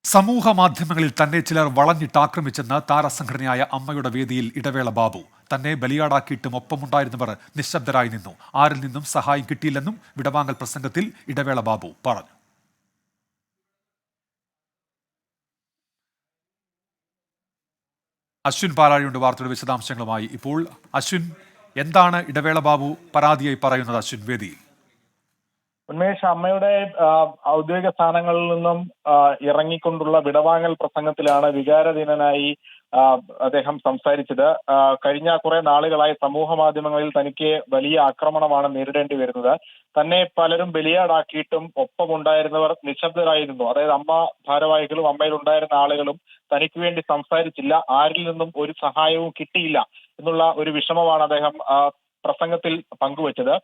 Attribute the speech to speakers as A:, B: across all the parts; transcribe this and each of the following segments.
A: സമൂഹ മാധ്യമങ്ങളിൽ തന്നെ ചിലർ വളഞ്ഞിട്ടാക്രമിച്ചെന്ന് താരസംഘടനയായ അമ്മയുടെ വേദിയിൽ ഇടവേള ബാബു. തന്നെ ബലിയാടാക്കിയിട്ടും ഒപ്പമുണ്ടായിരുന്നവർ നിശബ്ദരായി നിന്നു. ആരിൽ നിന്നും സഹായം കിട്ടിയില്ലെന്നും വിടവാങ്ങൽ പ്രസംഗത്തിൽ ഇടവേള ബാബു പറഞ്ഞു. അശ്വിൻ പാലാഴിയുണ്ട് വാർത്തയുടെ വിശദാംശങ്ങളുമായി. ഇപ്പോൾ അശ്വിൻ, എന്താണ് ഇടവേള ബാബു പരാതിയായി പറയുന്നത്? അശ്വിൻ, വേദിയിൽ.
B: ഉന്മേഷ്, അമ്മയുടെ ഔദ്യോഗിക സ്ഥാനങ്ങളിൽ നിന്നും ഇറങ്ങിക്കൊണ്ടുള്ള വിടവാങ്ങൽ പ്രസംഗത്തിലാണ് വികാരധീനനായി അദ്ദേഹം സംസാരിച്ചത്. കഴിഞ്ഞ കുറെ നാളുകളായി സമൂഹ മാധ്യമങ്ങളിൽ തനിക്ക് വലിയ ആക്രമണമാണ് നേരിടേണ്ടി വരുന്നത്. തന്നെ പലരും ബലിയാടാക്കിയിട്ടും ഒപ്പമുണ്ടായിരുന്നവർ നിശബ്ദരായിരുന്നു. അതായത് അമ്മ ഭാരവാഹികളും അമ്മയിൽ ഉണ്ടായിരുന്ന ആളുകളും തനിക്ക് വേണ്ടി സംസാരിച്ചില്ല, ആരിൽ നിന്നും ഒരു സഹായവും കിട്ടിയില്ല എന്നുള്ള ഒരു വിഷമമാണ് അദ്ദേഹം പ്രസംഗത്തിൽ പങ്കുവച്ചത്.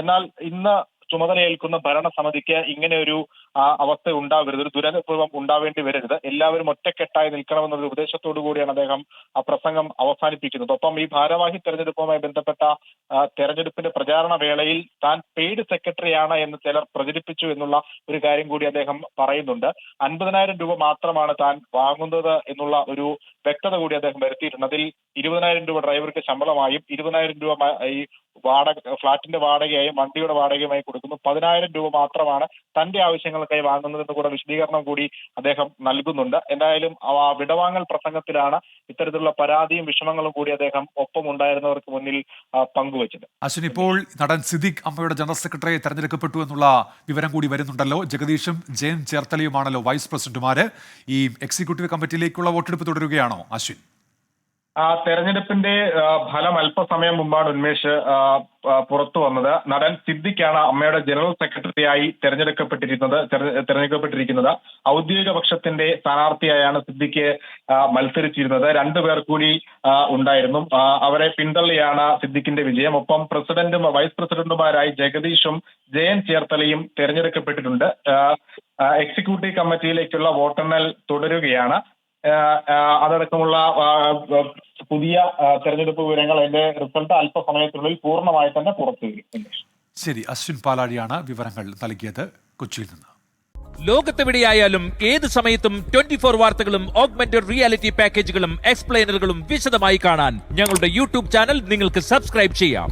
B: എന്നാൽ ഇന്ന് ചുമതലയേൽക്കുന്ന ഭരണസമിതിക്ക് ഇങ്ങനെ ഒരു അവസ്ഥ ഉണ്ടാവരുത്, ഒരു ദുരനുഭവം ഉണ്ടാവേണ്ടി വരരുത്, എല്ലാവരും ഒറ്റക്കെട്ടായി നിൽക്കണമെന്നൊരു ഉപദേശത്തോടു കൂടിയാണ് അദ്ദേഹം ആ പ്രസംഗം അവസാനിപ്പിക്കുന്നത്. ഒപ്പം ഈ ഭാരവാഹി തെരഞ്ഞെടുപ്പുമായി ബന്ധപ്പെട്ട തെരഞ്ഞെടുപ്പിന്റെ പ്രചാരണ വേളയിൽ താൻ പെയ്ഡ് സെക്രട്ടറിയാണ് എന്ന് ചിലർ പ്രചരിപ്പിച്ചു എന്നുള്ള ഒരു കാര്യം കൂടി അദ്ദേഹം പറയുന്നുണ്ട്. 50,000 രൂപ മാത്രമാണ് താൻ വാങ്ങുന്നത് എന്നുള്ള ഒരു വ്യക്തത കൂടി അദ്ദേഹം വരുത്തിയിട്ടുണ്ട്. അതിൽ 20,000 രൂപ ഡ്രൈവർക്ക് ശമ്പളമായും 20,000 രൂപ ഈ ഫ്ളാറ്റിന്റെ വാടകയായും വണ്ടിയുടെ വാടകയുമായി കൊടുക്കുന്നു. 10,000 രൂപ മാത്രമാണ് തന്റെ ആവശ്യങ്ങൾക്കായി വാങ്ങുന്നതെന്ന് കൂടെ വിശദീകരണം കൂടി അദ്ദേഹം നൽകുന്നുണ്ട്. എന്തായാലും വിടവാങ്ങൽ പ്രസംഗത്തിലാണ് ഇത്തരത്തിലുള്ള പരാതിയും വിഷമങ്ങളും കൂടി അദ്ദേഹം ഒപ്പം ഉണ്ടായിരുന്നവർക്ക് മുന്നിൽ പങ്കുവച്ചത്.
A: അശ്വിൻ, ഇപ്പോൾ നടൻ സിദ്ദിഖ് അമ്മയുടെ ജനറൽ സെക്രട്ടറിയെ തെരഞ്ഞെടുക്കപ്പെട്ടു എന്നുള്ള വിവരം കൂടി വരുന്നുണ്ടല്ലോ. ജഗദീഷും ജയൻ ചേർത്തലയുമാണല്ലോ വൈസ് പ്രസിഡന്റുമാര്. ഈ എക്സിക്യൂട്ടീവ് കമ്മിറ്റിയിലേക്കുള്ള വോട്ടെടുപ്പ് തുടരുകയാണോ അശ്വിൻ?
B: തെരഞ്ഞെടുപ്പിന്റെ ഫലം അല്പസമയം മുമ്പാണ് ഉന്മേഷ് പുറത്തു വന്നത്. നടൻ സിദ്ദിഖാണ് അമ്മയുടെ ജനറൽ സെക്രട്ടറിയായി തെരഞ്ഞെടുക്കപ്പെട്ടിരിക്കുന്നത്. ഔദ്യോഗിക പക്ഷത്തിന്റെ സ്ഥാനാർത്ഥിയായാണ് സിദ്ദിഖ് മത്സരിച്ചിരുന്നത്. 2 പേർ കൂടി ഉണ്ടായിരുന്നു. അവരെ പിന്തള്ളിയാണ് സിദ്ദിഖിന്റെ വിജയം. ഒപ്പം പ്രസിഡന്റും വൈസ് പ്രസിഡന്റുമാരായി ജഗദീഷും ജയൻ ചേർത്തലയും തെരഞ്ഞെടുക്കപ്പെട്ടിട്ടുണ്ട്. എക്സിക്യൂട്ടീവ് കമ്മിറ്റിയിലേക്കുള്ള വോട്ടെണ്ണൽ തുടരുകയാണ്. അതടക്കമുള്ള പുതിയ തെരഞ്ഞെടുപ്പ് വിവരങ്ങൾ അതിന്റെ റിസൾട്ട് അല്പസമയത്തിനുള്ളിൽ പൂർണ്ണമായി തന്നെ പുറത്തു വരും.
A: ശരി, അശ്വിൻ പാലാഴിയാണ് വിവരങ്ങൾ നൽകിയത് കൊച്ചിയിൽ നിന്ന്.
C: ലോകത്തെവിടെയായാലും ഏത് സമയത്തും 24 വാർത്തകളും ഓഗ്മെന്റഡ് റിയാലിറ്റി പാക്കേജുകളും എക്സ്പ്ലെയിനറുകളും വിശദമായി കാണാൻ ഞങ്ങളുടെ യൂട്യൂബ് ചാനൽ നിങ്ങൾക്ക് സബ്സ്ക്രൈബ് ചെയ്യാം.